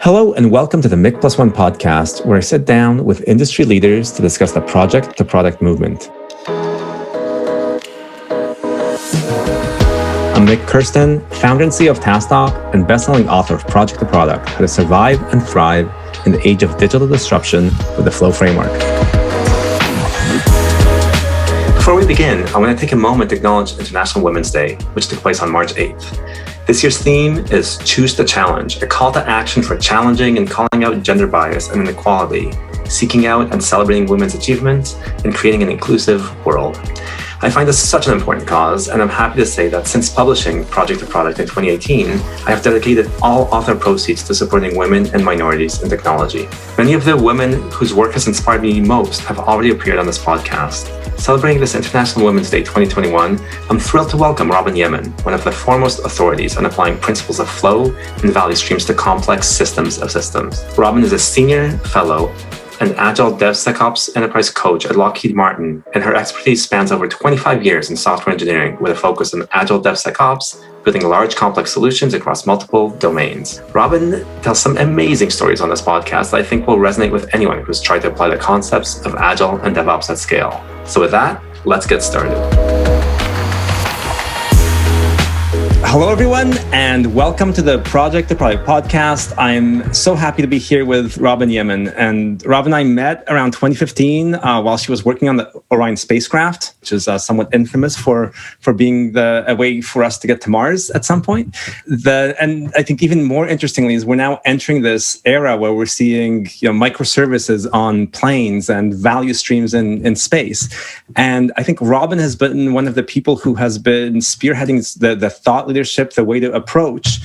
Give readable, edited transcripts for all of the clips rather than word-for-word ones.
Hello and welcome to the Mik One podcast, where I sit down with industry leaders to discuss the project-to-product movement. I'm Mik Kirsten, founder and CEO of Tasktop and best-selling author of Project to Product: How to Survive and Thrive in the Age of Digital Disruption with the Flow Framework. Before we begin, I want to take a moment to acknowledge International Women's Day, which took place on March 8th. This year's theme is Choose the Challenge, a call to action for challenging and calling out gender bias and inequality, seeking out and celebrating women's achievements, and creating an inclusive world. I find this such an important cause, and I'm happy to say that since publishing Project to Product in 2018, I have dedicated all author proceeds to supporting women and minorities in technology. Many of the women whose work has inspired me most have already appeared on this podcast. Celebrating this International Women's Day 2021, I'm thrilled to welcome Robin Yeman, one of the foremost authorities on applying principles of flow and value streams to complex systems of systems. Robin is a senior fellow and Agile and DevSecOps enterprise coach at Lockheed Martin, and her expertise spans over 25 years in software engineering with a focus on Agile DevSecOps, building large complex solutions across multiple domains. Robin tells some amazing stories on this podcast that I think will resonate with anyone who's tried to apply the concepts of Agile and DevOps at scale. So with that, let's get started. Hello, everyone, and welcome to the Project to Product podcast. I'm so happy to be here with Robin Yeman. And Robin and I met around 2015 while she was working on the Orion spacecraft, which is somewhat infamous for being a way for us to get to Mars at some point. And I think even more interestingly is we're now entering this era where we're seeing microservices on planes and value streams in space. And I think Robin has been one of the people who has been spearheading the thought leadership, the way to approach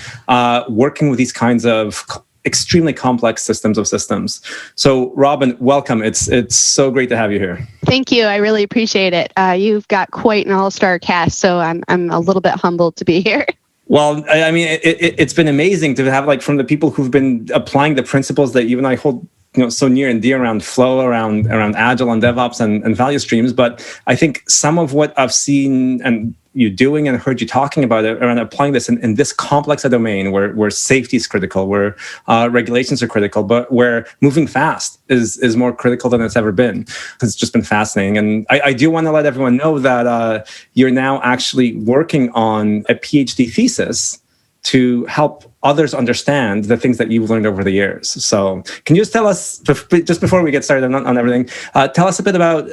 working with these kinds of extremely complex systems of systems. So Robin, welcome. It's so great to have you here. Thank you. I really appreciate it. You've got quite an all-star cast, so I'm a little bit humbled to be here. Well, I mean, it's been amazing to have from the people who've been applying the principles that you and I hold so near and dear around flow, around Agile and DevOps and value streams. But I think some of what I've seen and you doing and heard you talking about it around applying this in this complex a domain where safety is critical, where regulations are critical, but where moving fast is more critical than it's ever been. It's just been fascinating. And I do want to let everyone know that you're now actually working on a PhD thesis to help others understand the things that you've learned over the years. So can you just tell us, just before we get started on everything, tell us a bit about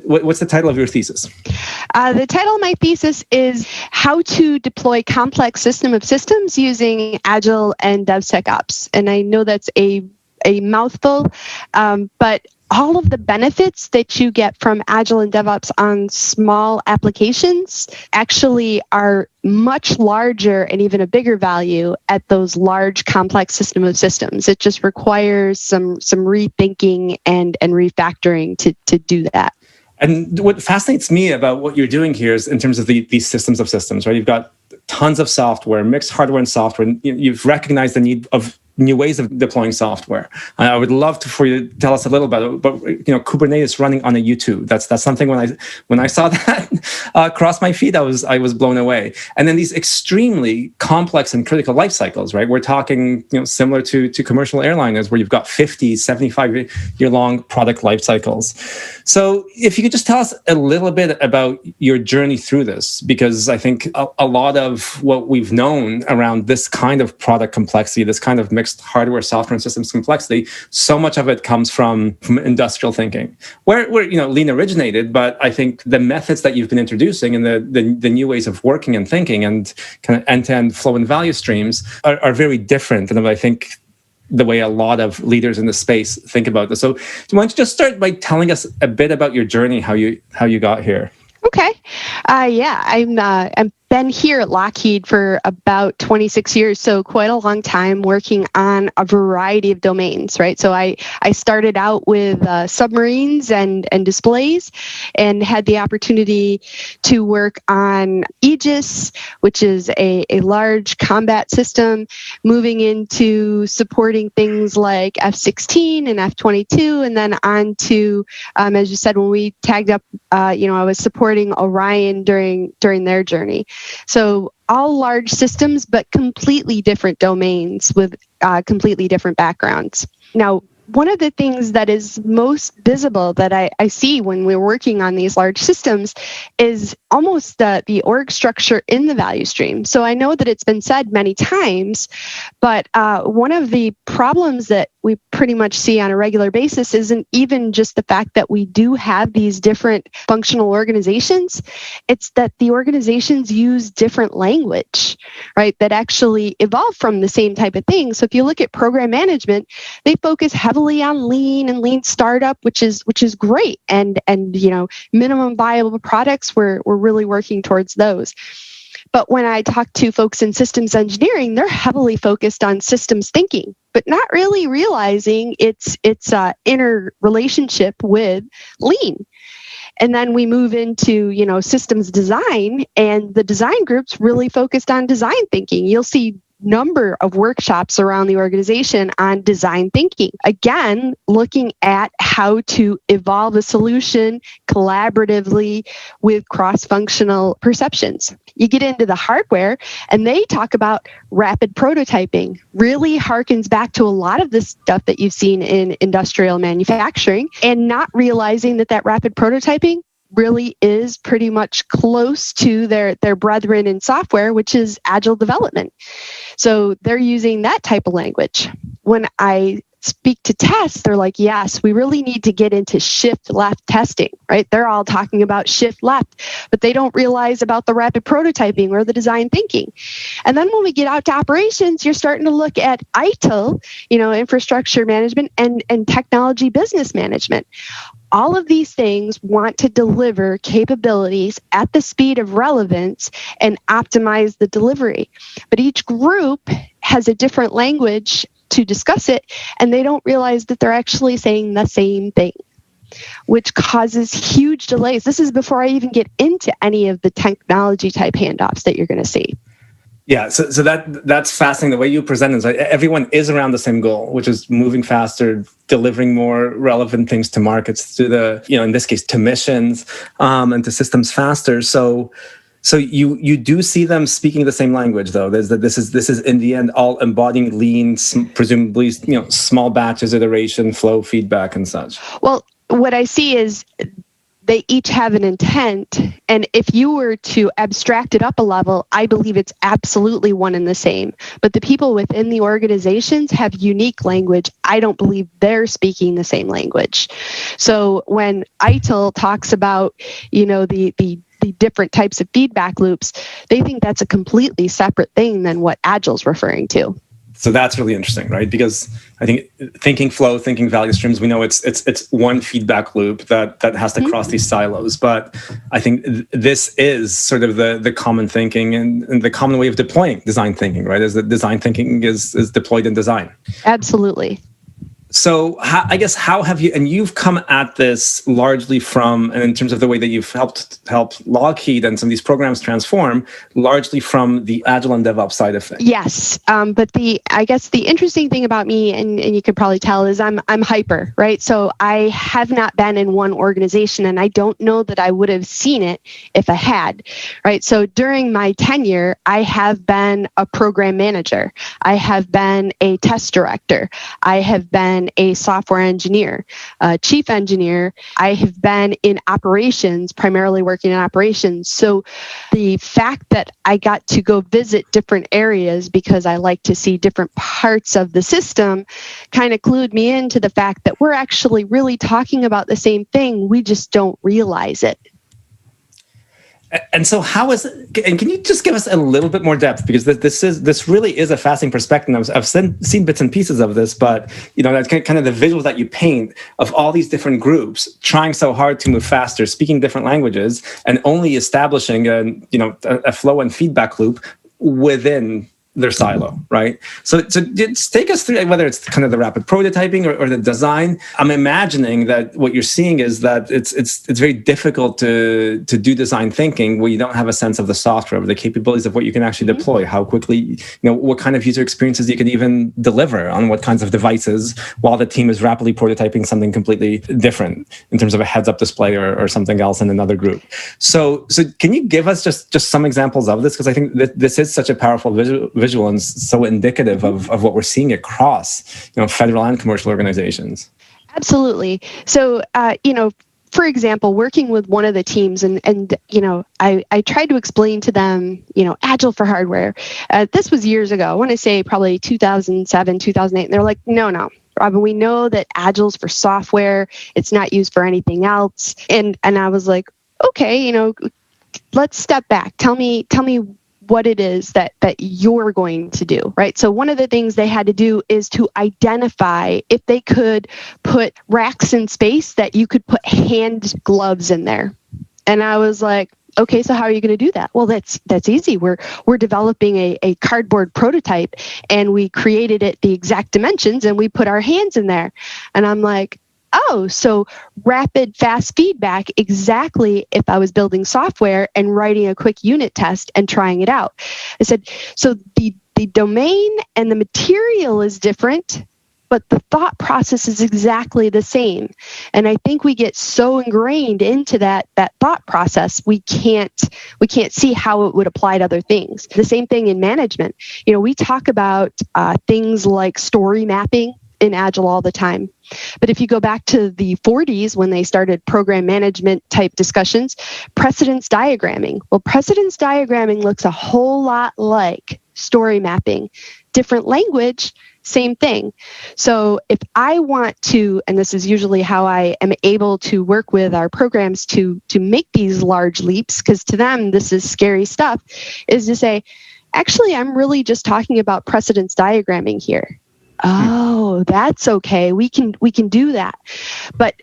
what's the title of your thesis? The title of my thesis is How to Deploy Complex System of Systems Using Agile and DevSecOps. And I know that's a mouthful, but all of the benefits that you get from Agile and DevOps on small applications actually are much larger and even a bigger value at those large complex system of systems. It just requires some rethinking and refactoring to do that. And what fascinates me about what you're doing here is in terms of these systems of systems, right? You've got tons of software, mixed hardware and software, and you've recognized the need of new ways of deploying software. I would love for you to tell us a little bit about Kubernetes running on a U2. That's something when I saw that cross my feed, I was blown away. And then these extremely complex and critical life cycles, right? We're talking similar to commercial airliners where you've got 50, 75-year-long product life cycles. So if you could just tell us a little bit about your journey through this, because I think a lot of what we've known around this kind of product complexity, this kind of mixed hardware, software, and systems complexity, so much of it comes from industrial thinking, where lean originated. But I think the methods that you've been introducing and the new ways of working and thinking and kind of end-to-end flow and value streams are very different than I think the way a lot of leaders in the space think about this. So why don't you just start by telling us a bit about your journey, how you got here? Okay. I'm been here at Lockheed for about 26 years, so quite a long time working on a variety of domains, right? So I started out with submarines and displays and had the opportunity to work on Aegis, which is a large combat system, moving into supporting things like F-16 and F-22, and then on to, as you said, when we tagged up, I was supporting Orion during their journey. So all large systems, but completely different domains with completely different backgrounds. Now, one of the things that is most visible that I see when we're working on these large systems is almost the org structure in the value stream. So I know that it's been said many times, but one of the problems that we pretty much see on a regular basis isn't even just the fact that we do have these different functional organizations. It's that the organizations use different language, right, that actually evolve from the same type of thing. So if you look at program management, they focus heavily on lean and lean startup, which is great. And minimum viable products, we're really working towards those. But when I talk to folks in systems engineering, they're heavily focused on systems thinking, but not really realizing its interrelationship with lean. And then we move into, systems design, and the design group's really focused on design thinking. You'll see number of workshops around the organization on design thinking. Again, looking at how to evolve a solution collaboratively with cross-functional perceptions. You get into the hardware, and they talk about rapid prototyping. Really harkens back to a lot of the stuff that you've seen in industrial manufacturing, and not realizing that rapid prototyping really is pretty much close to their brethren in software, which is agile development. So they're using that type of language. When I speak to tests, they're like, yes, we really need to get into shift left testing, right? They're all talking about shift left, but they don't realize about the rapid prototyping or the design thinking. And then when we get out to operations, you're starting to look at ITIL, infrastructure management and technology business management. All of these things want to deliver capabilities at the speed of relevance and optimize the delivery. But each group has a different language to discuss it, and they don't realize that they're actually saying the same thing, which causes huge delays. This is before I even get into any of the technology type handoffs that you're going to see. Yeah, so that's fascinating. The way you present it is like everyone is around the same goal, which is moving faster, delivering more relevant things to markets, to the, in this case, to missions, and to systems faster. So you do see them speaking the same language, though. This is in the end all embodying lean, presumably, small batches, iteration, flow, feedback, and such. Well, what I see is they each have an intent. And if you were to abstract it up a level, I believe it's absolutely one and the same. But the people within the organizations have unique language. I don't believe they're speaking the same language. So when ITIL talks about, the different types of feedback loops, they think that's a completely separate thing than what Agile's referring to. So that's really interesting, right? Because I think thinking flow, thinking value streams, we know it's one feedback loop that has to cross these silos. But I think this is sort of the common thinking and the common way of deploying design thinking, right? Is that design thinking is deployed in design. Absolutely. So how have you, and you've come at this largely from, and in terms of the way that you've helped Lockheed and some of these programs transform, largely from the Agile and DevOps side of things. Yes, but the interesting thing about me, and you could probably tell, is I'm hyper, right? So I have not been in one organization, and I don't know that I would have seen it if I had, right? So during my tenure, I have been a program manager. I have been a test director. I have been a software engineer, chief engineer. I have been in operations, primarily working in operations. So the fact that I got to go visit different areas because I like to see different parts of the system kind of clued me into the fact that we're actually really talking about the same thing. We just don't realize it. And so how is it, and can you just give us a little bit more depth? Because this really is a fascinating perspective. I've seen bits and pieces of this, but that's kind of the visual that you paint of all these different groups trying so hard to move faster, speaking different languages, and only establishing a flow and feedback loop within their silo, right? So just take us through whether it's kind of the rapid prototyping or the design. I'm imagining that what you're seeing is that it's very difficult to do design thinking where you don't have a sense of the software, the capabilities of what you can actually deploy, how quickly, what kind of user experiences you can even deliver on what kinds of devices while the team is rapidly prototyping something completely different in terms of a heads-up display or something else in another group. So can you give us just some examples of this? Because I think that this is such a powerful visual and so indicative of what we're seeing across federal and commercial organizations. Absolutely. So, for example, working with one of the teams and I tried to explain to them, Agile for hardware. This was years ago. I want to say probably 2007, 2008. And they're like, no, Robin, we know that Agile's for software. It's not used for anything else. And I was like, okay, let's step back. Tell me what it is that you're going to do, right? So one of the things they had to do is to identify if they could put racks in space that you could put hand gloves in there. And I was like, okay, so how are you going to do that? Well, that's easy. We're developing a cardboard prototype, and we created it the exact dimensions, and we put our hands in there. And I'm like, oh, so rapid, fast feedback, exactly if I was building software and writing a quick unit test and trying it out. I said, so the domain and the material is different, but the thought process is exactly the same. And I think we get so ingrained into that thought process, we can't see how it would apply to other things. The same thing in management. We talk about things like story mapping in Agile all the time. But if you go back to the 40s when they started program management type discussions, precedence diagramming. Well, precedence diagramming looks a whole lot like story mapping. Different language, same thing. So if I want to, and this is usually how I am able to work with our programs to make these large leaps, because to them this is scary stuff, is to say, actually, I'm really just talking about precedence diagramming here. Oh, that's okay. We can do that. But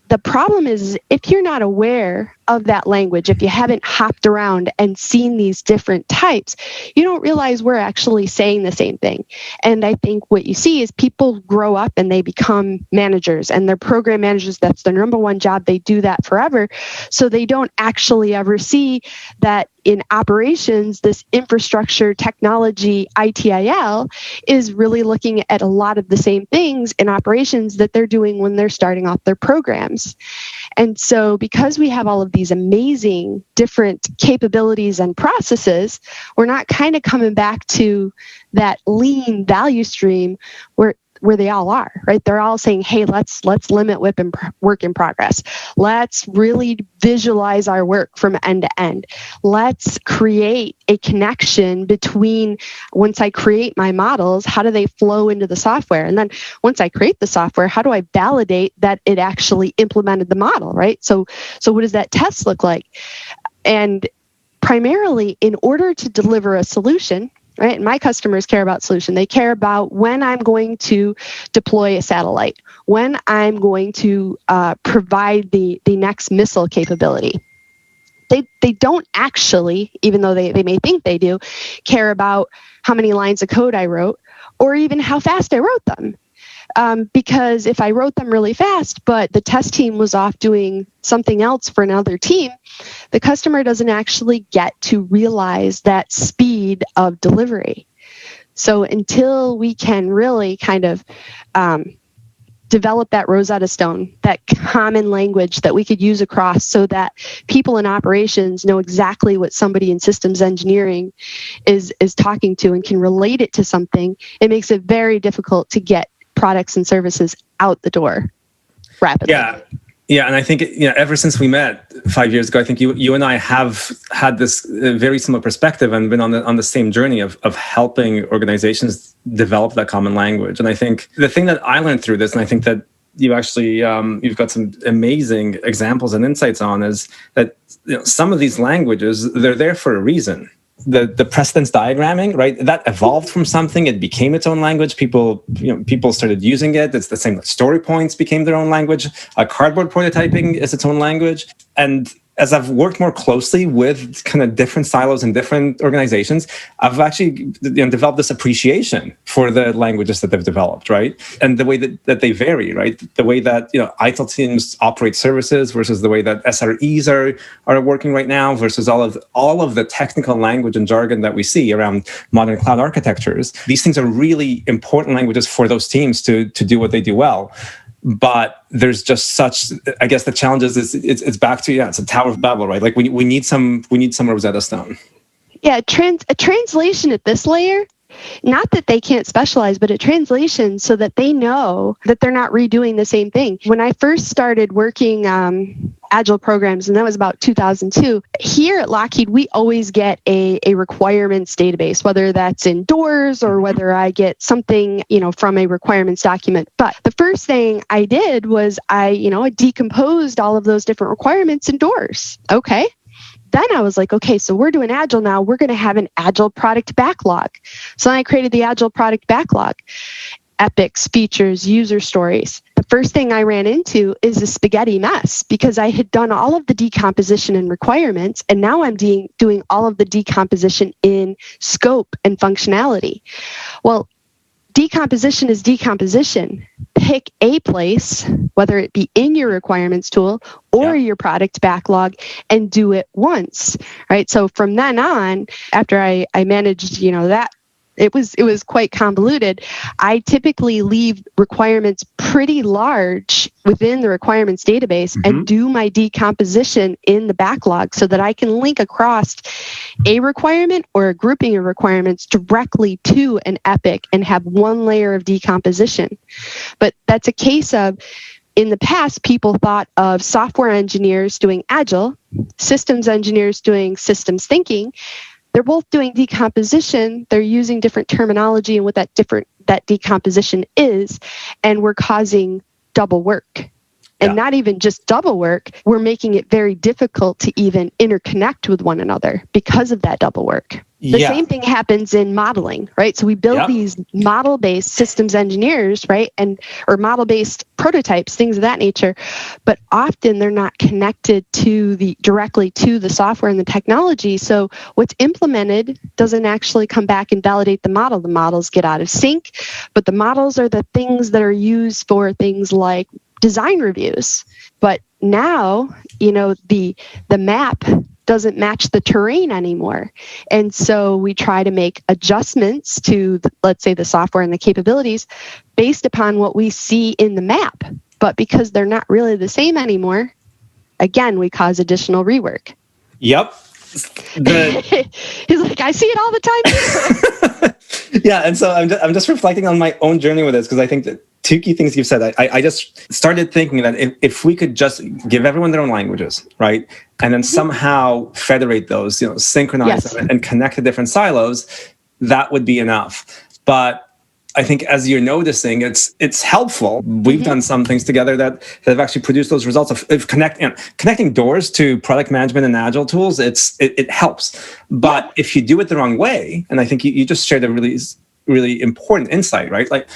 the problem is if you're not aware of that language, if you haven't hopped around and seen these different types, you don't realize we're actually saying the same thing. And I think what you see is people grow up and they become managers, and they're program managers. That's their number one job. They do that forever. So they don't actually ever see that in operations, this infrastructure, technology, ITIL is really looking at a lot of the same things in operations that they're doing when they're starting off their programs. And so because we have all of these amazing different capabilities and processes, we're not kind of coming back to that lean value stream where they all are, right? They're all saying, hey, let's limit work in progress. Let's really visualize our work from end to end. Let's create a connection between, once I create my models, how do they flow into the software? And then once I create the software, how do I validate that it actually implemented the model, right? So what does that test look like? And primarily, in order to deliver a solution, right? And my customers care about solution. They care about when I'm going to deploy a satellite, when I'm going to provide the next missile capability. They don't actually, even though they may think they do, care about how many lines of code I wrote or even how fast I wrote them. Because if I wrote them really fast, but the test team was off doing something else for another team, the customer doesn't actually get to realize that speed of delivery. So until we can really kind of develop that Rosetta Stone, that common language that we could use across so that people in operations know exactly what somebody in systems engineering is talking to and can relate it to something, it makes it very difficult to get products and services out the door rapidly. Yeah, and I think ever since we met 5 years ago, I think you and I have had this very similar perspective and been on the same journey of helping organizations develop that common language. And I think the thing that I learned through this, and I think that you actually you've got some amazing examples and insights on, is that some of these languages, they're there for a reason. The precedence diagramming, right? That evolved from something. It became its own language. People started using it. It's the same. Story points became their own language. Cardboard prototyping is its own language. And as I've worked more closely with kind of different silos in different organizations, I've actually developed this appreciation for the languages that they've developed, right? And the way that they vary, right? The way that ITIL teams operate services versus the way that SREs are working right now versus all of the technical language and jargon that we see around modern cloud architectures. These things are really important languages for those teams to do what they do well. But there's just such, I guess the challenge is it's back to, it's a Tower of Babel, right? Like we need some Rosetta Stone. Yeah, a translation at this layer, not that they can't specialize, but a translation so that they know that they're not redoing the same thing. When I first started working Agile programs, and that was about 2002, here at Lockheed, we always get a requirements database, whether that's in doors or whether I get something, from a requirements document. But the first thing I did was I decomposed all of those different requirements in doors. Okay. Then I was like, okay, so we're doing Agile now. We're going to have an Agile product backlog. So then I created the Agile product backlog. Epics, features, user stories. The first thing I ran into is a spaghetti mess because I had done all of the decomposition in requirements, and now I'm doing all of the decomposition in scope and functionality. Well, decomposition is decomposition. Pick a place, whether it be in your requirements tool or your product backlog, and do it once, right? So from then on, after I managed, that, it was quite convoluted. I typically leave requirements pretty large within the requirements database and do my decomposition in the backlog so that I can link across a requirement or a grouping of requirements directly to an epic and have one layer of decomposition. But that's a case of, in the past, people thought of software engineers doing Agile, systems engineers doing systems thinking. They're both doing decomposition. They're using different terminology and what that decomposition is, and we're causing double work. And not even just double work, we're making it very difficult to even interconnect with one another because of that double work. The same thing happens in modeling, right? So we build these model-based systems engineers, right? Or model-based prototypes, things of that nature. But often they're not connected directly to the software and the technology. So what's implemented doesn't actually come back and validate the model. The models get out of sync, but the models are the things that are used for things like design reviews. But now, the map doesn't match the terrain anymore. And so we try to make adjustments to, let's say, the software and the capabilities based upon what we see in the map. But because they're not really the same anymore, again, we cause additional rework. Yep. He's like, I see it all the time. Yeah, and so I'm just reflecting on my own journey with this because I think that two key things you've said. I just started thinking that if we could just give everyone their own languages, right, and then somehow federate those, synchronize them and connect the different silos, that would be enough. But I think as you're noticing, it's helpful. We've done some things together that have actually produced those results of connecting doors to product management and Agile tools. It helps, but if you do it the wrong way, and I think you just shared a really important insight, right? Like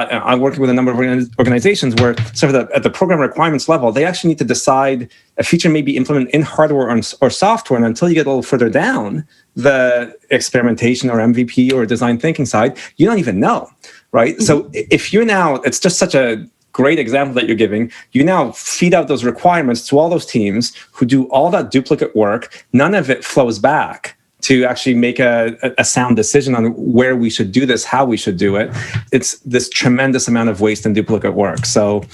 I'm working with a number of organizations where sort of at the program requirements level, they actually need to decide a feature may be implemented in hardware or software, and until you get a little further down the experimentation or MVP or design thinking side, you don't even know, right? So if you're now, it's just such a great example that you're giving, you now feed out those requirements to all those teams who do all that duplicate work. None of it flows back to actually make a sound decision on where we should do this, how we should do it. It's this tremendous amount of waste and duplicate work. So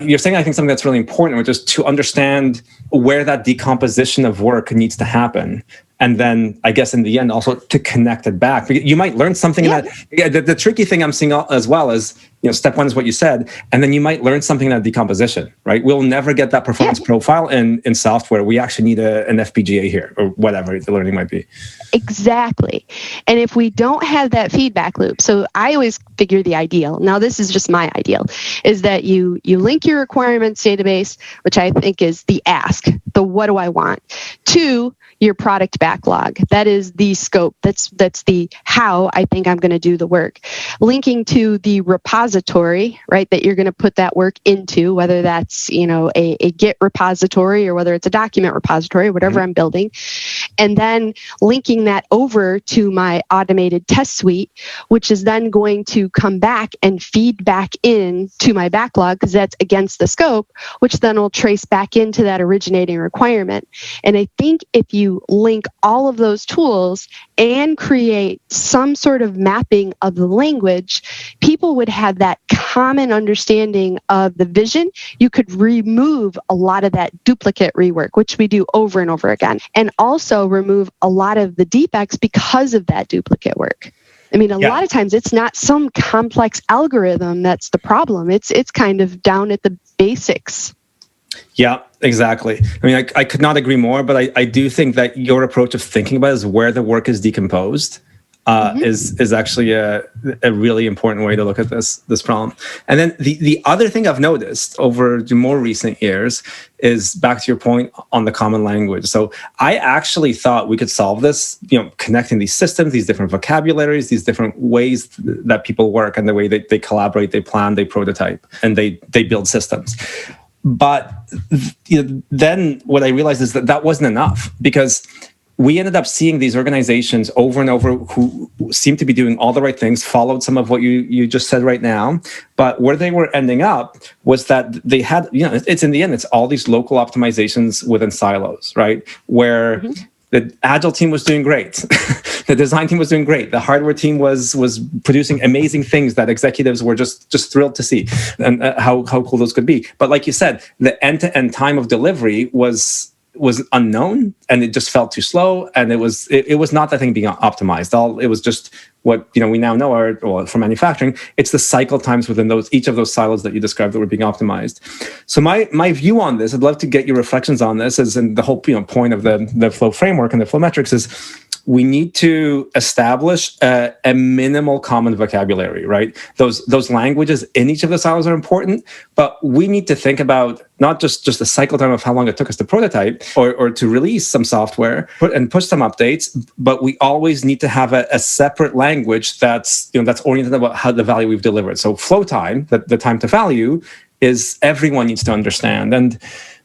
you're saying, I think, something that's really important, which is to understand where that decomposition of work needs to happen. And then, I guess, in the end, also to connect it back. You might learn something in that. Yeah, the tricky thing I'm seeing as well is, step one is what you said, and then you might learn something in that decomposition, right? We'll never get that performance profile in software. We actually need an FPGA here, or whatever the learning might be. Exactly. And if we don't have that feedback loop, so I always figure the ideal, now this is just my ideal, is that you link your requirements database, which I think is the ask, the what do I want, to your product backlog. That is the scope. That's the how I think I'm going to do the work. Linking to the repository, right, that you're going to put that work into, whether that's, a Git repository or whether it's a document repository, whatever I'm building. And then linking that over to my automated test suite, which is then going to come back and feed back in to my backlog because that's against the scope, which then will trace back into that originating requirement. And I think if you link all of those tools and create some sort of mapping of the language, people would have that common understanding of the vision. You could remove a lot of that duplicate rework, which we do over and over again, and also remove a lot of the defects because of that duplicate work. I mean, a lot of times it's not some complex algorithm that's the problem. It's kind of down at the basics. Yeah, exactly. I mean, I could not agree more, but I do think that your approach of thinking about it is where the work is decomposed is actually a really important way to look at this problem. And then the other thing I've noticed over the more recent years is back to your point on the common language. So I actually thought we could solve this, connecting these systems, these different vocabularies, these different ways that people work and the way they collaborate, they plan, they prototype, and they build systems. But then what I realized is that wasn't enough, because we ended up seeing these organizations over and over who seemed to be doing all the right things, followed some of what you just said right now. But where they were ending up was that they had, it's in the end, it's all these local optimizations within silos, right? Where the Agile team was doing great. The design team was doing great. The hardware team was producing amazing things that executives were just thrilled to see, and how cool those could be. But like you said, the end-to-end time of delivery was unknown, and it just felt too slow, and it was not that thing being optimized. It was just what we now know from manufacturing. It's the cycle times within each of those silos that you described that were being optimized. So my view on this, I'd love to get your reflections on this, as in the whole point of the flow framework and the flow metrics is, we need to establish a minimal common vocabulary, right? Those languages in each of the silos are important, but we need to think about not just the cycle time of how long it took us to prototype or to release some software and push some updates, but we always need to have a separate language that's oriented about how the value we've delivered. So flow time, the time to value, is everyone needs to understand. And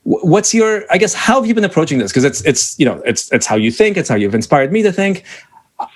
what's your, I guess, how have you been approaching this? Because it's how you think, it's how you've inspired me to think.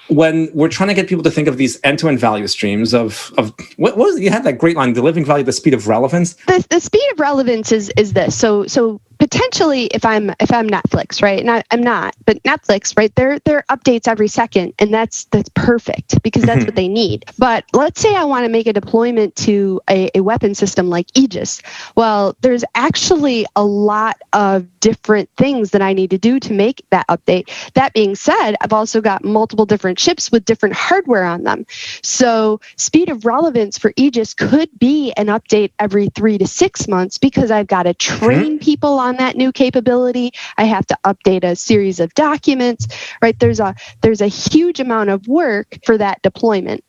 When we're trying to get people to think of these end-to-end value streams of what was it? You had that great line, the living value, the speed of relevance. The speed of relevance is this. So potentially, if I'm Netflix, right, and I'm not, but Netflix, right, they're updates every second, and that's perfect because that's what they need. But let's say I want to make a deployment to a weapon system like Aegis. Well, there's actually a lot of different things that I need to do to make that update. That being said, I've also got multiple different chips with different hardware on them. So speed of relevance for Aegis could be an update every 3 to 6 months because I've got to train people on that new capability. I have to update a series of documents, right? There's a huge amount of work for that deployment.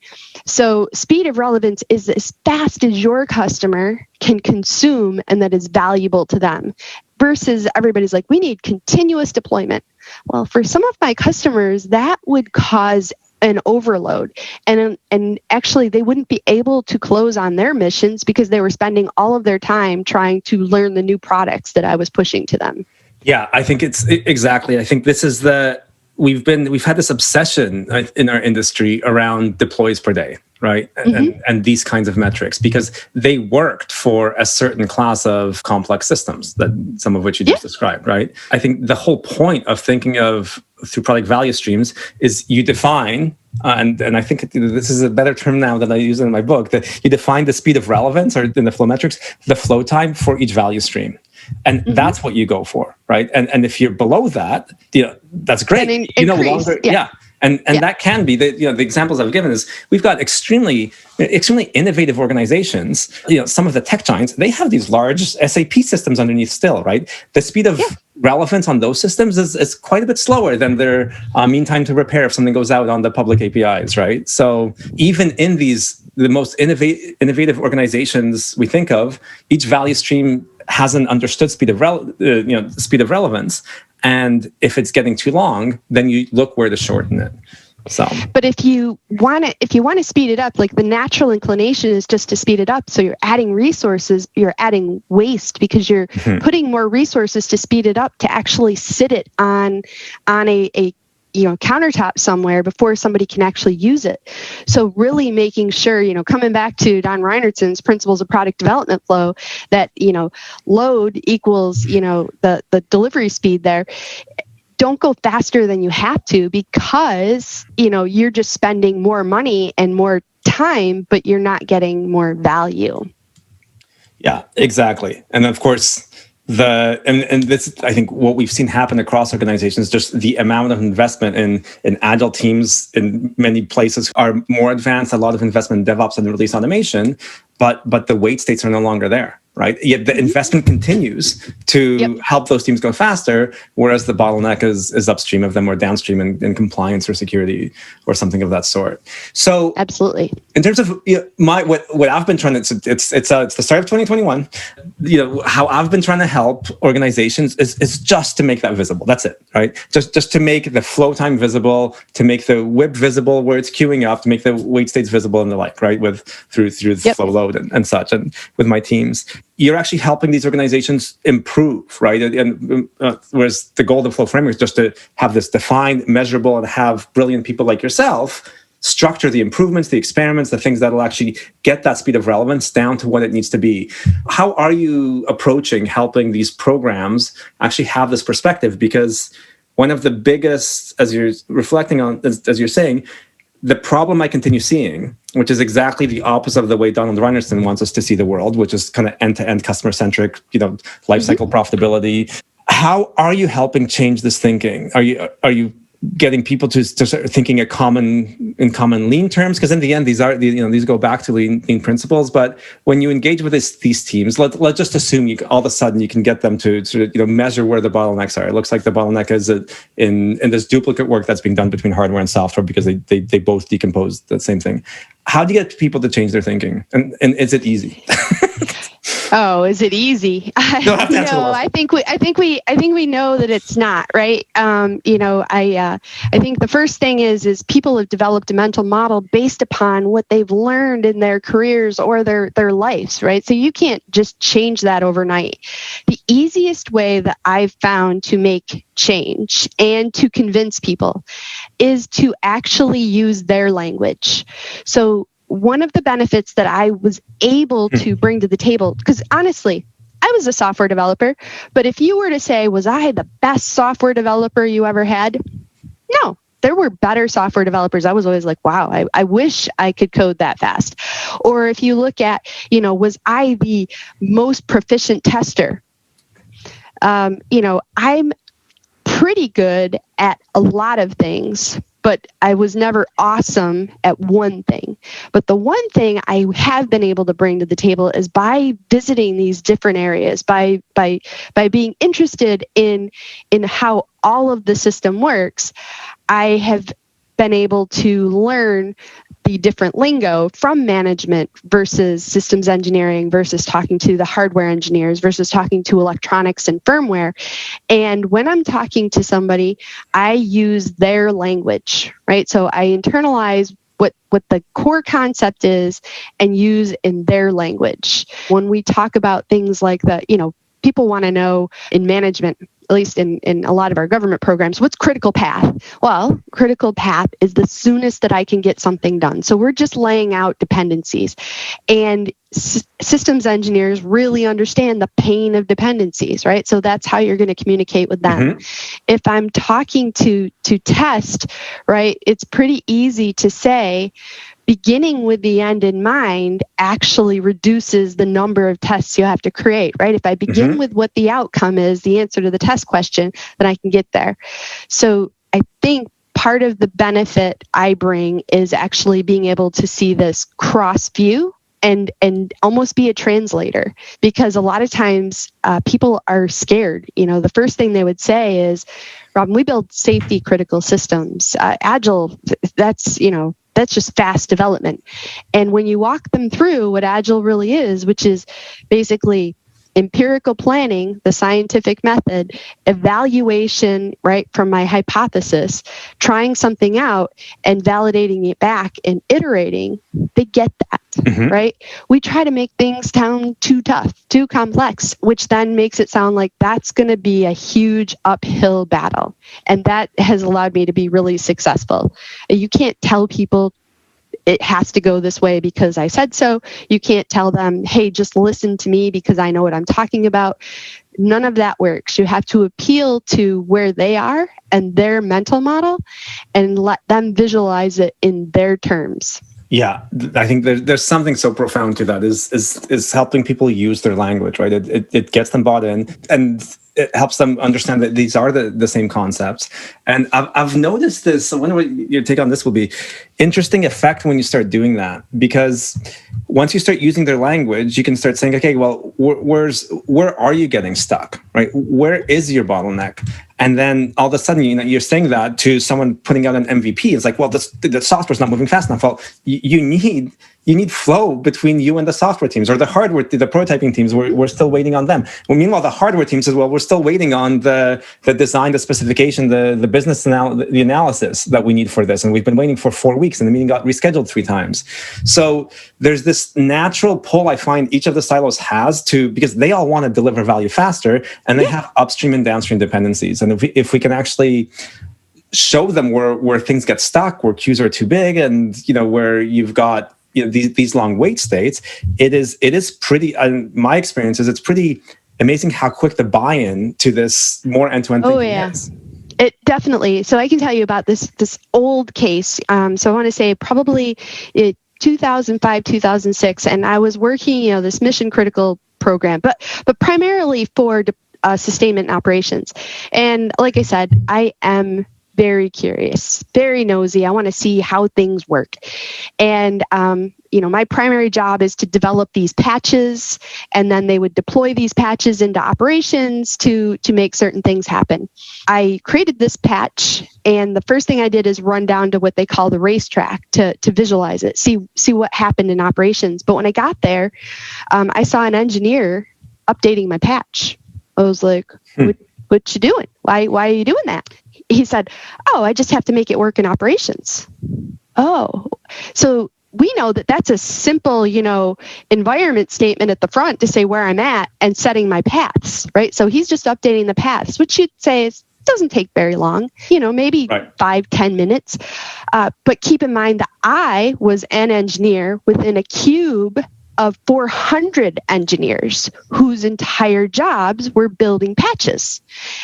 So speed of relevance is as fast as your customer can consume and that is valuable to them, versus everybody's like, we need continuous deployment. Well, for some of my customers, that would cause an overload, and actually they wouldn't be able to close on their missions because they were spending all of their time trying to learn the new products that I was pushing to them. Yeah, I think it's exactly. I think this is we've had this obsession in our industry around deploys per day, right? And these kinds of metrics, because they worked for a certain class of complex systems, that some of which you just described, right? I think the whole point of thinking of through product value streams is you define, and I think this is a better term now than I use it in my book, that you define the speed of relevance, or in the flow metrics, the flow time for each value stream. And that's what you go for, right? And if you're below that, that's great. And that can be the examples I've given is we've got extremely innovative organizations. Some of the tech giants, they have these large SAP systems underneath still, right? The speed of relevance on those systems is quite a bit slower than their mean time to repair if something goes out on the public APIs, right? So even in the most innovative organizations we think of, each value stream has an understood speed of relevance, And if it's getting too long, then you look where to shorten it. So, but if you want to speed it up, like the natural inclination is just to speed it up. So you're adding resources, you're adding waste because you're putting more resources to speed it up to actually sit it on a countertop somewhere before somebody can actually use it. So really making sure, coming back to Don Reinertson's principles of product development flow, that, load equals, the delivery speed there. Don't go faster than you have to because, you're just spending more money and more time, but you're not getting more value. Yeah, exactly. And of course, and this, I think, what we've seen happen across organizations, just the amount of investment in agile teams in many places are more advanced. A lot of investment in DevOps and release automation, but the wait states are no longer there. Right. Yet the investment continues to help those teams go faster, whereas the bottleneck is upstream of them or downstream in compliance or security or something of that sort. So absolutely. In terms of what I've been trying to, it's the start of 2021. How I've been trying to help organizations is just to make that visible. That's it, right? Just to make the flow time visible, to make the WIP visible where it's queuing up, to make the wait states visible and the like, right? Through the flow load and such, and with my teams. You're actually helping these organizations improve, right? And whereas the goal of the flow framework is just to have this defined, measurable, and have brilliant people like yourself structure the improvements, the experiments, the things that will actually get that speed of relevance down to what it needs to be. How are you approaching helping these programs actually have this perspective? Because one of the biggest, as you're reflecting on, as you're saying, the problem I continue seeing, which is exactly the opposite of the way Donald Reinertson wants us to see the world, which is kind of end-to-end customer-centric, lifecycle profitability. How are you helping change this thinking? Are you getting people to start thinking in common lean terms? Because in the end, these go back to lean principles. But when you engage with these teams, let's just assume all of a sudden you can get them to sort of measure where the bottlenecks are. It looks like the bottleneck is in this duplicate work that's being done between hardware and software because they both decompose the same thing. How do you get people to change their thinking? And is it easy? Oh, is it easy? No, I think we know that it's not, right. I think the first thing is people have developed a mental model based upon what they've learned in their careers or their lives, right? So you can't just change that overnight. The easiest way that I've found to make change and to convince people is to actually use their language. So one of the benefits that I was able to bring to the table, because honestly, I was a software developer, but if you were to say, was I the best software developer you ever had? No, there were better software developers. I was always like, wow, I wish I could code that fast. Or if you look at, was I the most proficient tester? I'm pretty good at a lot of things, but I was never awesome at one thing. But the one thing I have been able to bring to the table is by visiting these different areas, by being interested in how all of the system works, I have been able to learn the different lingo from management versus systems engineering versus talking to the hardware engineers versus talking to electronics and firmware. And when I'm talking to somebody, I use their language, right? So I internalize what the core concept is and use in their language. When we talk about things like people want to know in management, at least in a lot of our government programs, what's critical path? Well, critical path is the soonest that I can get something done. So we're just laying out dependencies. And systems engineers really understand the pain of dependencies, right? So that's how you're going to communicate with them. Mm-hmm. If I'm talking to test, right, it's pretty easy to say, beginning with the end in mind actually reduces the number of tests you have to create, right? If I begin with what the outcome is, the answer to the test question, then I can get there. So I think part of the benefit I bring is actually being able to see this cross view and almost be a translator, because a lot of times people are scared. The first thing they would say is, Robin, we build safety critical systems. Agile, that's just fast development. And when you walk them through what Agile really is, which is basically empirical planning, the scientific method, evaluation, right, from my hypothesis, trying something out and validating it back and iterating, they get that, right? We try to make things sound too tough, too complex, which then makes it sound like that's going to be a huge uphill battle. And that has allowed me to be really successful. You can't tell people it has to go this way because I said so. You can't tell them, hey, just listen to me because I know what I'm talking about. None of that works. You have to appeal to where they are and their mental model and let them visualize it in their terms. Yeah, I think there's something so profound to that is helping people use their language, right? It gets them bought in and it helps them understand that these are the same concepts. And I've noticed this, so I wonder what your take on this will be. Interesting effect when you start doing that, because once you start using their language, you can start saying, okay, well, where are you getting stuck, right? Where is your bottleneck? And then all of a sudden, you're saying that to someone putting out an MVP. It's like, well, the software's not moving fast enough. Well, you need flow between you and the software teams, or the hardware, the prototyping teams. We're still waiting on them. Well, meanwhile, the hardware team says, well, we're still waiting on the design, the specification, the business the analysis that we need for this, and we've been waiting for 4 weeks, and the meeting got rescheduled 3 times. So there's this natural pull I find each of the silos has because they all want to deliver value faster, and they have upstream and downstream dependencies. And if we can actually show them where things get stuck, where queues are too big, and where you've got these long wait states, it is pretty. My experience is it's pretty amazing how quick the buy-in to this more end-to-end thinking is. It definitely. So I can tell you about this old case. So I want to say probably 2005, 2006, and I was working this mission critical program, but primarily for sustainment and operations. And like I said, I am very curious, very nosy. I want to see how things work. And, my primary job is to develop these patches, and then they would deploy these patches into operations to make certain things happen. I created this patch, and the first thing I did is run down to what they call the racetrack to visualize it, see what happened in operations. But when I got there, I saw an engineer updating my patch. I was like, what you doing? Why are you doing that? He said, oh, I just have to make it work in operations. Oh, so we know that that's a simple, environment statement at the front to say where I'm at and setting my paths, right? So he's just updating the paths, which you'd say doesn't take very long, maybe 5-10 minutes. But keep in mind that I was an engineer within a cube of 400 engineers whose entire jobs were building patches.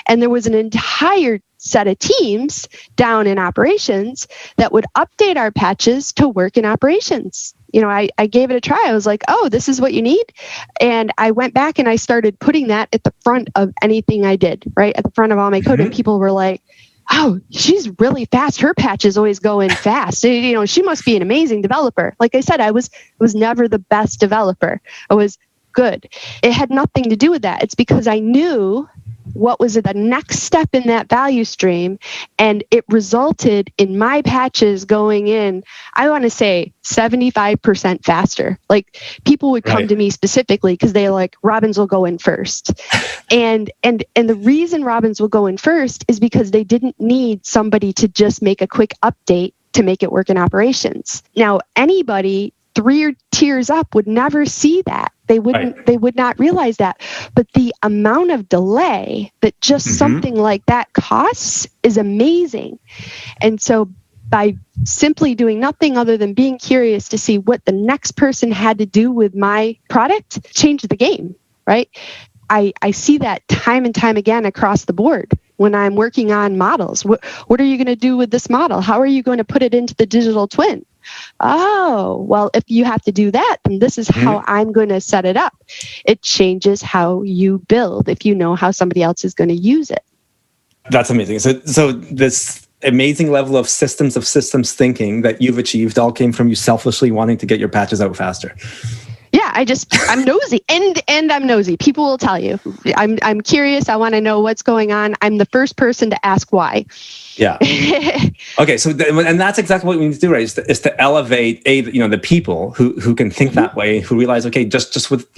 And there was an entire set of teams down in operations that would update our patches to work in operations. I gave it a try. I was like, oh, this is what you need. And I went back and I started putting that at the front of anything I did, right? At the front of all my code. And people were like, oh, she's really fast. Her patch is always going fast. She must be an amazing developer. Like I said, I was never the best developer. I was good. It had nothing to do with that. It's because I knew what was the next step in that value stream, and it resulted in my patches going in, I want to say 75% faster. Like people would come to me specifically because they're like, Robins will go in first. And the reason Robins will go in first is because they didn't need somebody to just make a quick update to make it work in operations. Now, anybody 3 tiers up would never see that. They would not realize that. But the amount of delay that just something like that costs is amazing. And so by simply doing nothing other than being curious to see what the next person had to do with my product, changed the game, right? I see that time and time again across the board when I'm working on models. What are you going to do with this model? How are you going to put it into the digital twin? Oh, well, if you have to do that, then this is how I'm going to set it up. It changes how you build if you know how somebody else is going to use it. That's amazing. So this amazing level of systems thinking that you've achieved all came from you selfishly wanting to get your patches out faster. Yeah, I'm nosy, and I'm nosy. People will tell you. I'm curious. I want to know what's going on. I'm the first person to ask why. Yeah. Okay. So, and that's exactly what we need to do, right? Is to elevate the people who can think that way, who realize, okay, just with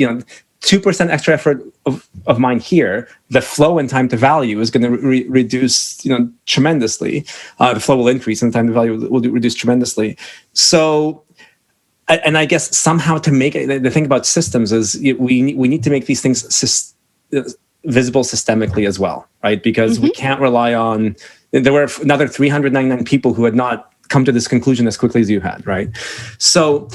2% extra effort of mine here, the flow and time to value is going to reduce, tremendously. The flow will increase and the time to value will reduce tremendously. So, and I guess somehow to make it, the thing about systems is we need to make these things visible systemically as well, right? Because we can't rely on, there were another 399 people who had not come to this conclusion as quickly as you had, right? So,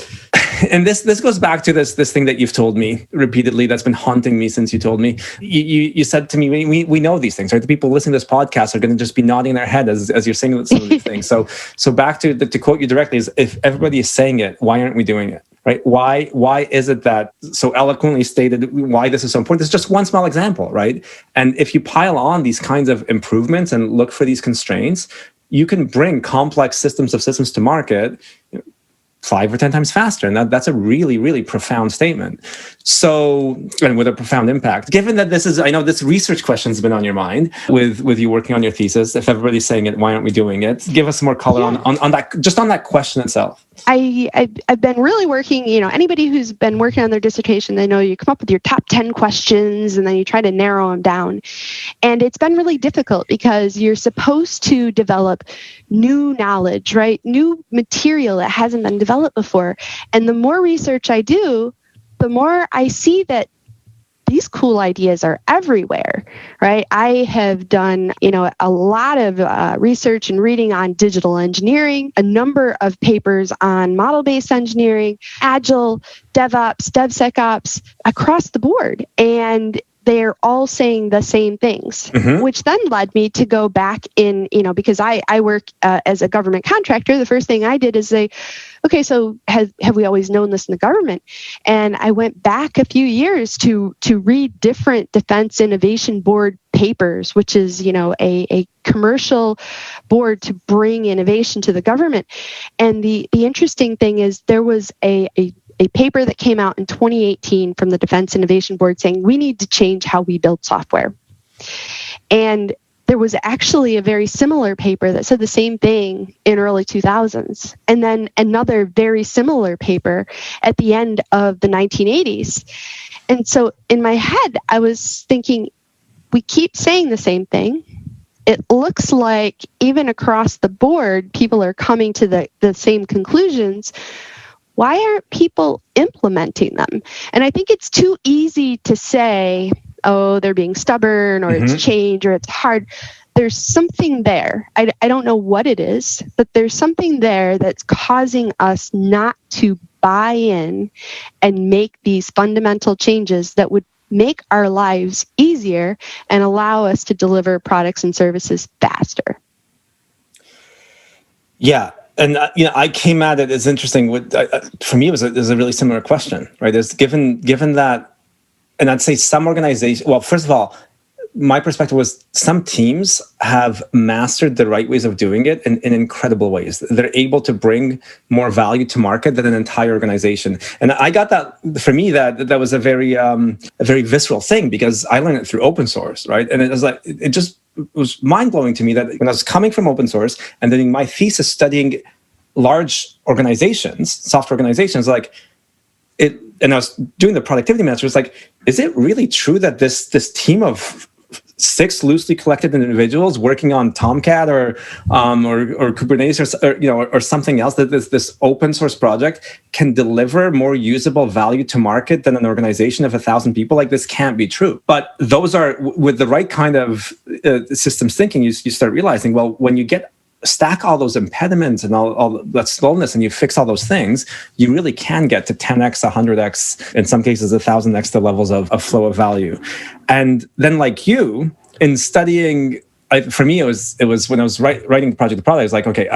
and this goes back to this thing that you've told me repeatedly that's been haunting me since you told me. You said to me, we know these things, right? The people listening to this podcast are going to just be nodding their head as you're saying some of these things. So back to quote you directly is, if everybody is saying it, why aren't we doing it? Right? Why is it that so eloquently stated why this is so important? It's just one small example, right? And if you pile on these kinds of improvements and look for these constraints, you can bring complex systems to market 5 or 10 times faster. And that's a really, really profound statement. So, and with a profound impact. Given that I know this research question has been on your mind with you working on your thesis. If everybody's saying it, why aren't we doing it? Give us some more color on that, just on that question itself. I've been really working, anybody who's been working on their dissertation, they know you come up with your top 10 questions and then you try to narrow them down. And it's been really difficult because you're supposed to develop new knowledge, right? New material that hasn't been developed before. And the more research I do, the more I see that these cool ideas are everywhere, right? I have done, a lot of research and reading on digital engineering, a number of papers on model-based engineering, Agile, DevOps, DevSecOps, across the board. And they're all saying the same things, which then led me to go back in, because I work as a government contractor. The first thing I did is say, okay, so have we always known this in the government? And I went back a few years to read different Defense Innovation Board papers, which is, a commercial board to bring innovation to the government. And the interesting thing is there was a paper that came out in 2018 from the Defense Innovation Board saying we need to change how we build software. And there was actually a very similar paper that said the same thing in early 2000s. And then another very similar paper at the end of the 1980s. And so in my head, I was thinking, we keep saying the same thing. It looks like even across the board, people are coming to the same conclusions. Why aren't people implementing them? And I think it's too easy to say, oh, they're being stubborn or it's change or it's hard. There's something there. I don't know what it is, but there's something there that's causing us not to buy in and make these fundamental changes that would make our lives easier and allow us to deliver products and services faster. Yeah. And I came at it as interesting. For me, it was a really similar question, right? There's given that, and I'd say some organizations. Well, first of all, my perspective was some teams have mastered the right ways of doing it in incredible ways. They're able to bring more value to market than an entire organization. And I got that. For me, that was a very visceral thing because I learned it through open source, right? And it was like it was mind-blowing to me that when I was coming from open source and doing my thesis studying large organizations, software organizations, and I was doing the productivity master, it's like, is it really true that this team of 6 loosely collected individuals working on Tomcat or Kubernetes or something else, that this open source project can deliver more usable value to market than an organization of 1,000 people? Like, this can't be true. But those are, with the right kind of systems thinking, you start realizing, well, when you stack all those impediments and all that slowness and you fix all those things, you really can get to 10x, 100x, in some cases 1,000x the levels of flow of value. And then, like you, in studying, for me, it was when I was writing the project, I was like, okay,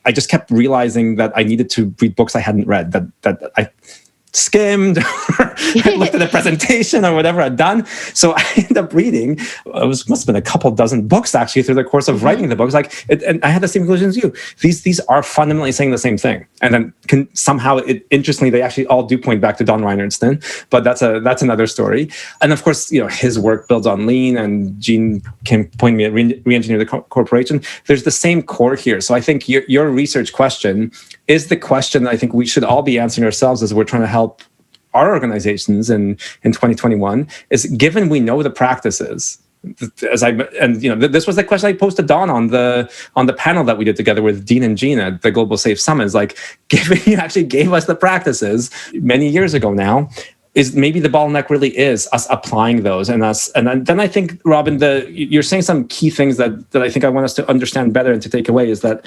I just kept realizing that I needed to read books I hadn't read, that I skimmed or looked at the presentation or whatever I'd done. So I ended up reading, must have been a couple dozen books actually through the course of writing the books. And I had the same conclusion as you. These are fundamentally saying the same thing. And then somehow, interestingly, they actually all do point back to Don Reinertsen, but that's another story. And of course, his work builds on lean, and Gene can point me at re-engineer the corporation. There's the same core here. So I think your research question is the question that I think we should all be answering ourselves as we're trying to help our organizations in 2021 is, given we know the practices, this was the question I posed to Dawn on the panel that we did together with Dean and Gina at the Global Safe Summit. Is like, given you actually gave us the practices many years ago now, is maybe the bottleneck really is us applying those and then I think, Robin, you're saying some key things that I think I want us to understand better and to take away, is that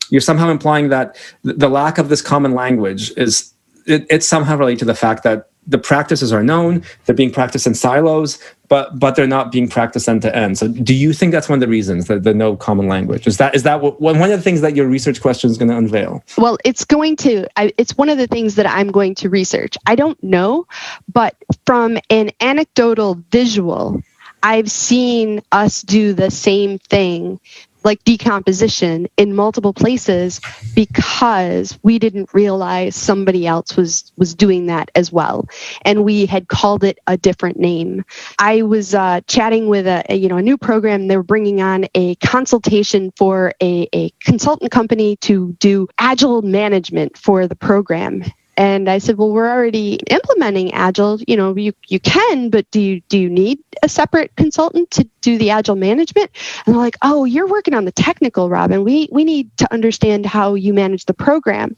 you're somehow implying that the lack of this common language is it's somehow related to the fact that the practices are known, they're being practiced in silos, but they're not being practiced end to end. So do you think that's one of the reasons, that the no common language? Is that one of the things that your research question is going to unveil? Well, it's one of the things that I'm going to research. I don't know, but from an anecdotal visual, I've seen us do the same thing, like decomposition, in multiple places because we didn't realize somebody else was doing that as well, and we had called it a different name. I was chatting with a new program. They were bringing on a consultation for a consultant company to do agile management for the program. And I said, well, we're already implementing Agile. You can, but do you need a separate consultant to do the Agile management? And they're like, oh, you're working on the technical, Robin. We need to understand how you manage the program,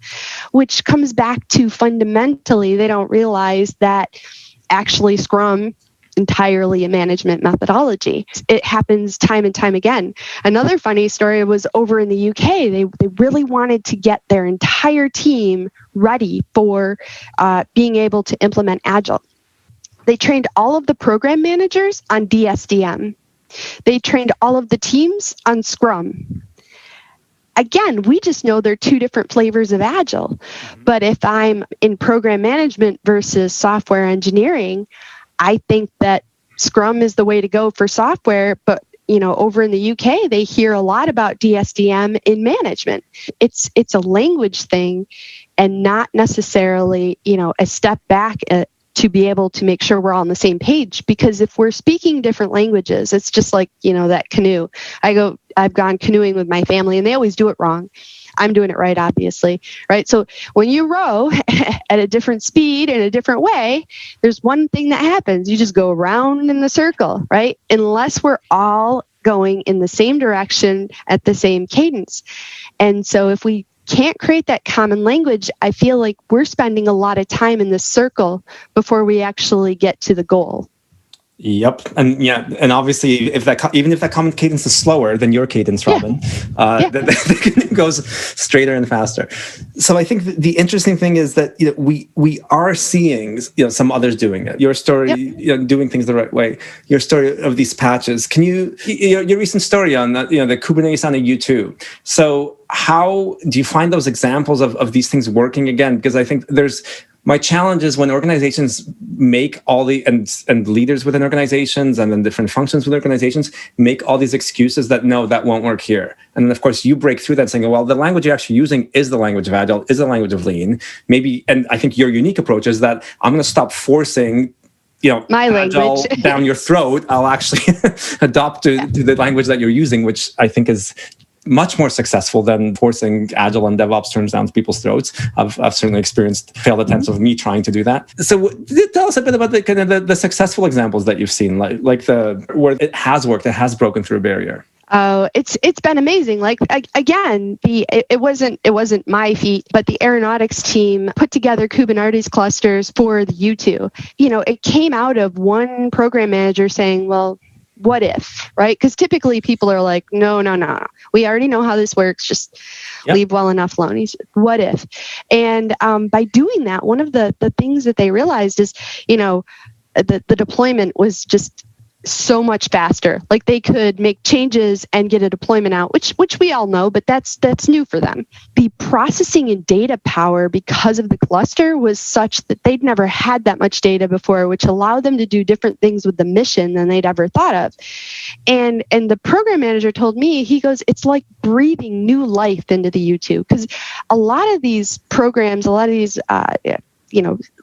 which comes back to fundamentally, they don't realize that actually Scrum entirely a management methodology. It happens time and time again. Another funny story was over in the UK. They really wanted to get their entire team ready for being able to implement Agile. They trained all of the program managers on DSDM. They trained all of the teams on Scrum. Again, we just know they're two different flavors of Agile. But if I'm in program management versus software engineering, I think that Scrum is the way to go for software, but over in the UK, they hear a lot about DSDM in management. It's a language thing, and not necessarily a step back to be able to make sure we're all on the same page. Because if we're speaking different languages, it's just like that canoe. I've gone canoeing with my family, and they always do it wrong. I'm doing it right, obviously, right? So when you row at a different speed in a different way, there's one thing that happens. You just go around in the circle, right? Unless we're all going in the same direction at the same cadence. And so if we can't create that common language, I feel like we're spending a lot of time in this circle before we actually get to the goal. Yep, and obviously, even if that common cadence is slower than your cadence, Robin, it goes straighter and faster. So I think the interesting thing is that we are seeing some others doing it. Your story, doing things the right way. Your story of these patches. Can your recent story on the Kubernetes on a U2? So how do you find those examples of these things working again? Because I think my challenge is when organizations make all and leaders within organizations and then different functions within organizations make all these excuses that no, that won't work here. And then of course you break through that saying, well, the language you're actually using is the language of Agile, is the language of Lean. Maybe, and I think your unique approach is that I'm going to stop forcing my Agile language down your throat. I'll actually adopt to the language that you're using, which I think is much more successful than forcing Agile and DevOps terms down people's throats. I've certainly experienced failed attempts of me trying to do that. So tell us a bit about the kind of the successful examples that you've seen, like where it has worked, it has broken through a barrier. Oh, it's been amazing. Like again, it wasn't my feat, but the aeronautics team put together Kubernetes clusters for the U2. It came out of one program manager saying, well, what if, right? Because typically people are like, no. We already know how this works. Just leave well enough alone. He said, what if? And by doing that, one of the things that they realized is, the deployment was just so much faster. Like they could make changes and get a deployment out, which we all know, but that's new for them. The processing and data power because of the cluster was such that they'd never had that much data before, which allowed them to do different things with the mission than they'd ever thought of. And the program manager told me, he goes, it's like breathing new life into the U2, because a lot of these programs, a lot of these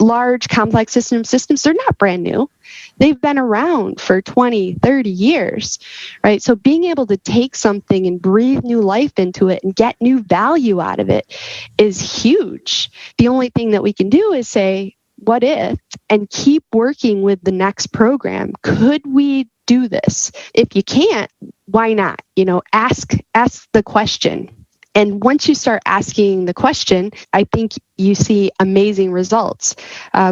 large complex systems, they're not brand new. They've been around for 20, 30 years, right? So being able to take something and breathe new life into it and get new value out of it is huge. The only thing that we can do is say, what if, and keep working with the next program. Could we do this? If you can't, why not? Ask the question. And once you start asking the question, I think you see amazing results.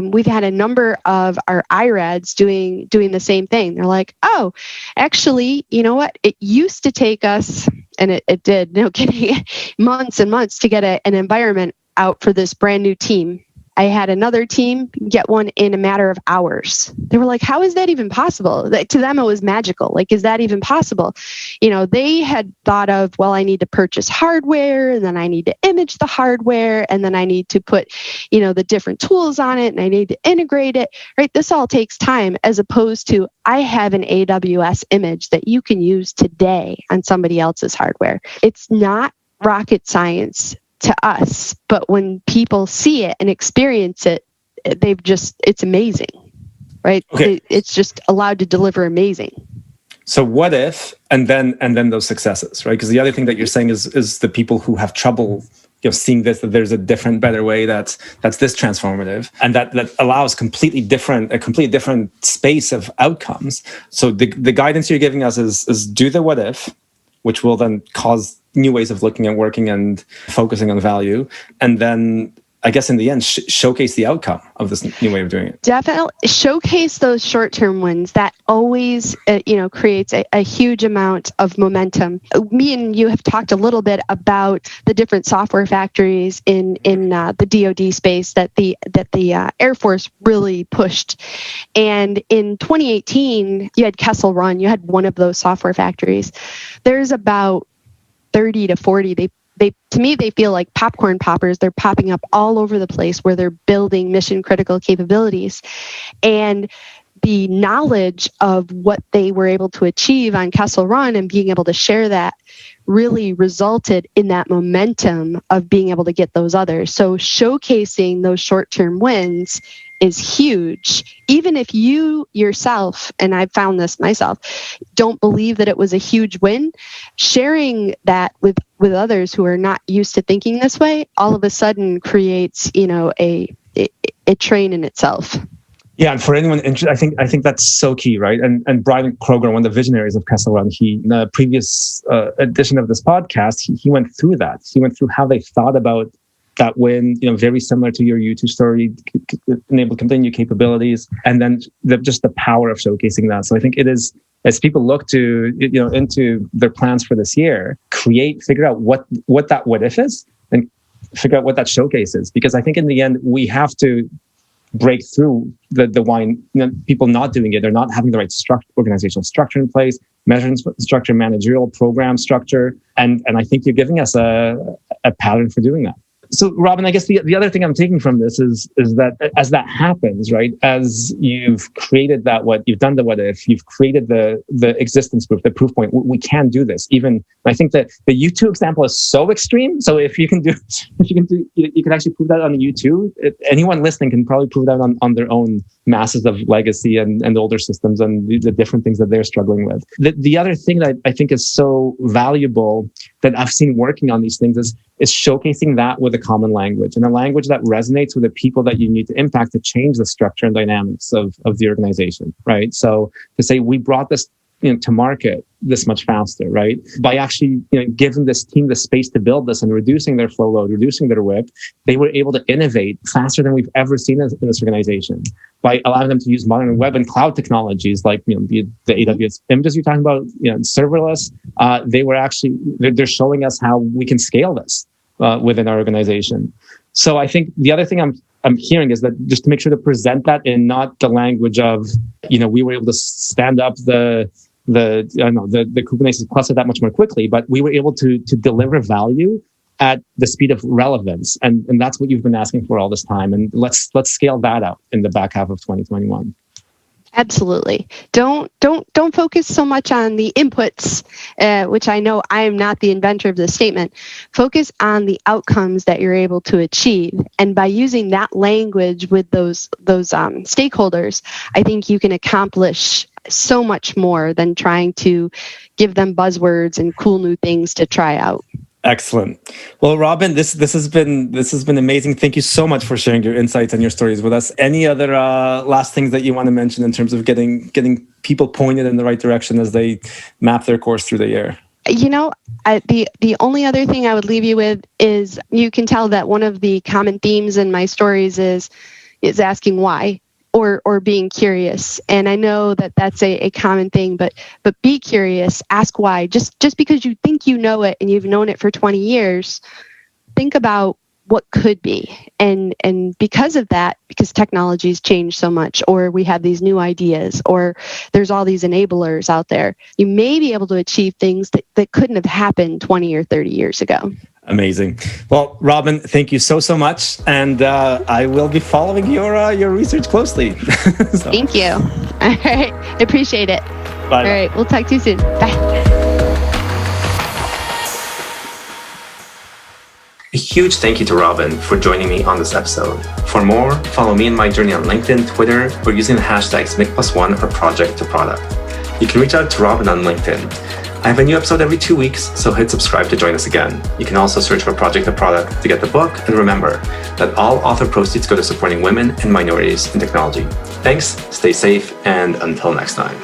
We've had a number of our IRADs doing the same thing. They're like, oh, actually, you know what? It used to take us, and it did, no kidding, months and months to get an environment out for this brand new team. I had another team get one in a matter of hours. They were like, how is that even possible? To them, it was magical. Like, is that even possible? They had thought of, well, I need to purchase hardware, and then I need to image the hardware, and then I need to put, the different tools on it, and I need to integrate it, right? This all takes time, as opposed to, I have an AWS image that you can use today on somebody else's hardware. It's not rocket science to us, but when people see it and experience it, it's amazing, right? Okay. It's just allowed to deliver amazing. So what if, and then those successes, right? Because the other thing that you're saying is the people who have trouble, seeing that there's a different, better way that's this transformative, and that allows a completely different space of outcomes. So the guidance you're giving us is do the what if, which will then cause new ways of looking at working and focusing on value. And then, I guess in the end, showcase the outcome of this new way of doing it. Definitely showcase those short-term wins. That always, creates a huge amount of momentum. Me and you have talked a little bit about the different software factories in the DoD space that the Air Force really pushed. And in 2018, you had Kessel Run. You had one of those software factories. There's about 30 to 40. To me, they feel like popcorn poppers. They're popping up all over the place where they're building mission critical capabilities. And the knowledge of what they were able to achieve on Kessel Run and being able to share that really resulted in that momentum of being able to get those others. So showcasing those short-term wins is huge. Even if you yourself, and I've found this myself, don't believe that it was a huge win, sharing that with others who are not used to thinking this way, all of a sudden creates, a train in itself. Yeah, and for anyone interested, I think that's so key, right? And Brian Kroger, one of the visionaries of Kessel Run, in the previous edition of this podcast, he went through that. He went through how they thought about that win, very similar to your U2 story, enable completely new capabilities, and then just the power of showcasing that. So I think it is, as people look to, into their plans for this year, figure out what that what if is, and figure out what that showcase is. Because I think in the end, we have to break through the why people not doing it. They're not having the right organizational structure in place, measurement structure, managerial program structure. And I think you're giving us a pattern for doing that. So, Robin, I guess the other thing I'm taking from this is that as that happens, right, as you've created you've done the what if, you've created the existence proof, the proof point, we can do this. Even, I think that the U2 example is so extreme. So you can actually prove that on the U2. Anyone listening can probably prove that on their own masses of legacy and older systems and the different things that they're struggling with. The other thing that I think is so valuable that I've seen working on these things is showcasing that with a common language, and a language that resonates with the people that you need to impact to change the structure and dynamics of the organization, right? So to say we brought this to market this much faster, right? By actually giving this team the space to build this and reducing their flow load, reducing their WIP, they were able to innovate faster than we've ever seen in this organization. By allowing them to use modern web and cloud technologies like the AWS images you're talking about, serverless, they're showing us how we can scale this within our organization. So I think the other thing I'm hearing is that just to make sure to present that in not the language of, we were able to stand up the Kubernetes cluster that much more quickly, but we were able to deliver value at the speed of relevance. And that's what you've been asking for all this time. And let's scale that out in the back half of 2021. Absolutely. Don't focus so much on the inputs, which I know I am not the inventor of this statement. Focus on the outcomes that you're able to achieve. And by using that language with those stakeholders, I think you can accomplish so much more than trying to give them buzzwords and cool new things to try out. Excellent. Well, Robin, this has been amazing. Thank you so much for sharing your insights and your stories with us. Any other last things that you want to mention in terms of getting people pointed in the right direction as they map their course through the year? The only other thing I would leave you with is you can tell that one of the common themes in my stories is asking why. Or being curious. And I know that that's a common thing, but be curious, ask why. Just because you think you know it and you've known it for 20 years, think about what could be. And because of that, because technology's changed so much, or we have these new ideas, or there's all these enablers out there, you may be able to achieve things that couldn't have happened 20 or 30 years ago. Amazing. Well, Robin, thank you so much, and I will be following your research closely. Thank you. All right, I appreciate it. Bye. All right, we'll talk to you soon. Bye. A huge thank you to Robin for joining me on this episode. For more, follow me and my journey on LinkedIn, Twitter, or using the hashtags Mik+One or Project to Product. You can reach out to Robin on LinkedIn. I have a new episode every 2 weeks, so hit subscribe to join us again. You can also search for Project to Product to get the book, and remember that all author proceeds go to supporting women and minorities in technology. Thanks, stay safe, and until next time.